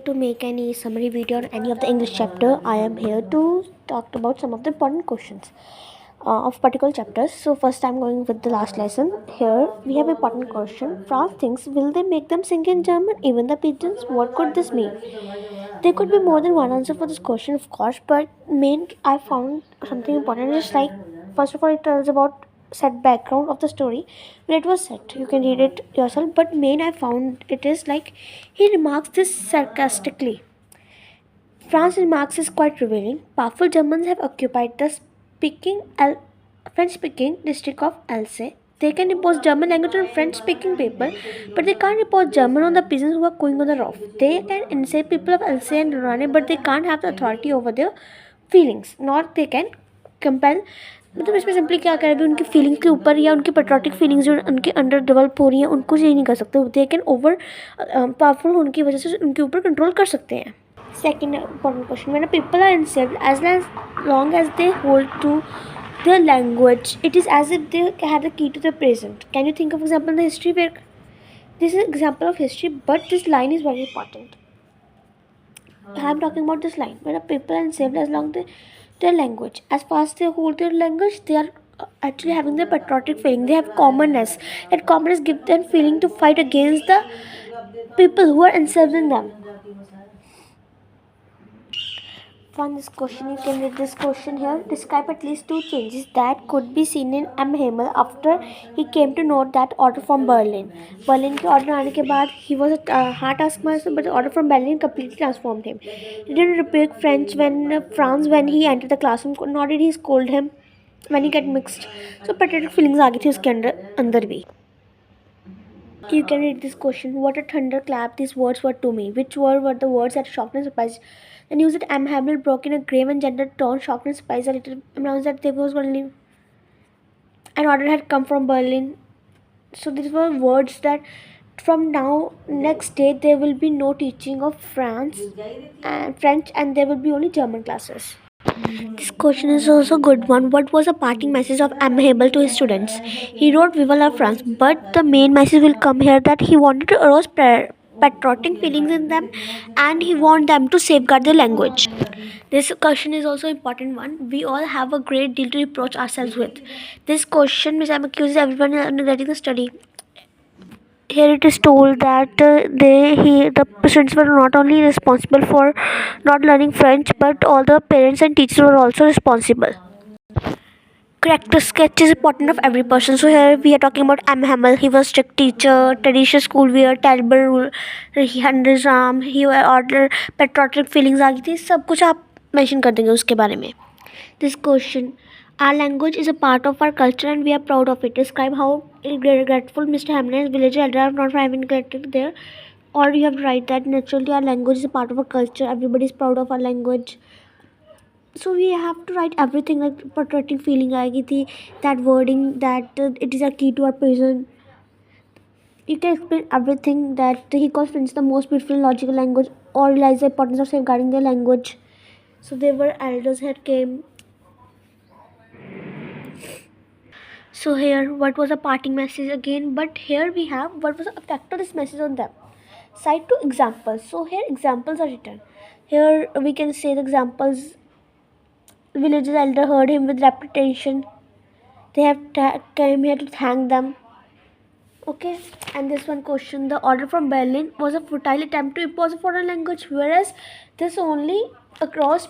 to make any summary video on any of the English chapter. I am here to talk about some of the important questions of particular chapters. So first I'm going with the last lesson. Here we have an important question. France thinks, will they make them sing in German, even the pigeons? What could this mean? There could be more than one answer for this question, of course, but main I found something important. Just like, first of all, it tells about set background of the story where it was set. You can read it yourself, but main I found it is like he remarks this sarcastically. France's remarks is quite revealing. Powerful Germans have occupied the French-speaking district of Alsace. They can impose German language on French-speaking people, but they can't impose German on the peasants who are going on the roof. They can enslave people of Alsace and Lorraine, but they can't have the authority over their feelings. Nor they can compel. मतलब इसमें simply क्या करें, अभी उनकी feelings के ऊपर या उनकी पेट्रोटिक फीलिंग्स जो उनके अंडर डेवलप हो रही हैं उनको चेंज नहीं कर सकते. दे कैन ओवर पावरफुल होने की वजह से उनके ऊपर कंट्रोल कर सकते हैं. Second important question: when people are enslaved, as long as they hold to their language, it is as if they had the key to the present. Can you think of example in the history where this is an example of history, but this line is very important. I am talking about this line. When people are enslaved, as long as their language, as far as they hold their language, they are actually having the patriotic feeling. They have commonness. That commonness gives them feeling to fight against the people who are enslaving them. From this question, you can read this question here. Describe at least two changes that could be seen in M. Hamel after he came to know that order from Berlin. Berlin के order आने के बाद he was a hard taskmaster, but the order from Berlin completely transformed him. He didn't rebuke France when he entered the classroom, nor did he scold him when he get mixed. So patriotic feelings आ गई थी उसके अंदर भी. You can read this question. What a thunderclap these words were to me. Which were the words that shocked and surprised? The news that M. Hamel broke in a grave and gentle tone shocked and surprised. Later announced that they was going to leave. An order had come from Berlin. So these were words that from now next day there will be no teaching of French and there will be only German classes. This question is also a good one. What was the parting message of M. Hamel to his students? He wrote Vive la France, but the main message will come here that he wanted to arouse patriotic feelings in them and he wanted them to safeguard their language. This question is also an important one. We all have a great deal to reproach ourselves with. This question, which accuses everyone in neglecting the study. Here it is told that the students were not only responsible for not learning French, but all the parents and teachers were also responsible. Character sketch is important of every person. So here we are talking about M. Hamel. He was strict teacher, traditional school wear, terrible rule, he had nizam, he order patriotic feelings आ गई थी. सब कुछ आप mention कर देंगे उसके बारे में. This question. Our language is a part of our culture and we are proud of it. Describe how grateful Mr. Hamlin and his village elder are not for having neglected there. Or you have to write that naturally our language is a part of our culture. Everybody is proud of our language. So we have to write everything like patriotic feeling आएगी थी. That wording that it is a key to our prison. You can explain everything that he calls French the most beautiful and logical language or realize the importance of safeguarding their language. So there were elders that came. So here, what was the parting message again? But here we have what was the effect of this message on them. Cite two examples. So here examples are written. Here we can say the examples. Village's elder heard him with reputation. They have came here to thank them. Okay, and this one question: the order from Berlin was a futile attempt to impose a foreign language, whereas this only across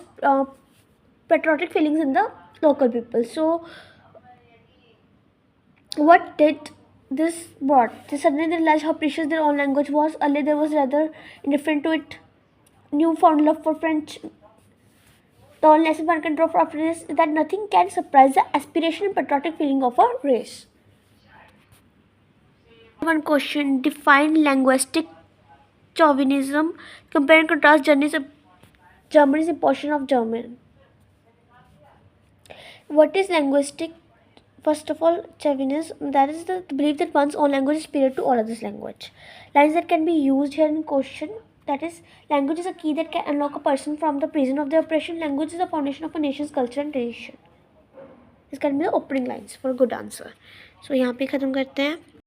patriotic feelings in the local people. So what did this brought? They suddenly realized how precious their own language was. Earlier they was rather indifferent to it. Newfound love for French. The only lesson one can draw from this is that nothing can surprise the aspiration and patriotic feeling of a race. One question: define linguistic chauvinism. Compare and contrast Germany's imposition of German. What is linguistic? First of all, chauvinism, that is the belief that one's own language is superior to all others' language. Lines that can be used here in question, that is, language is a key that can unlock a person from the prison of their oppression. Language is the foundation of a nation's culture and tradition. This can be the opening lines for a good answer. So यहाँ पे ख़त्म करते हैं.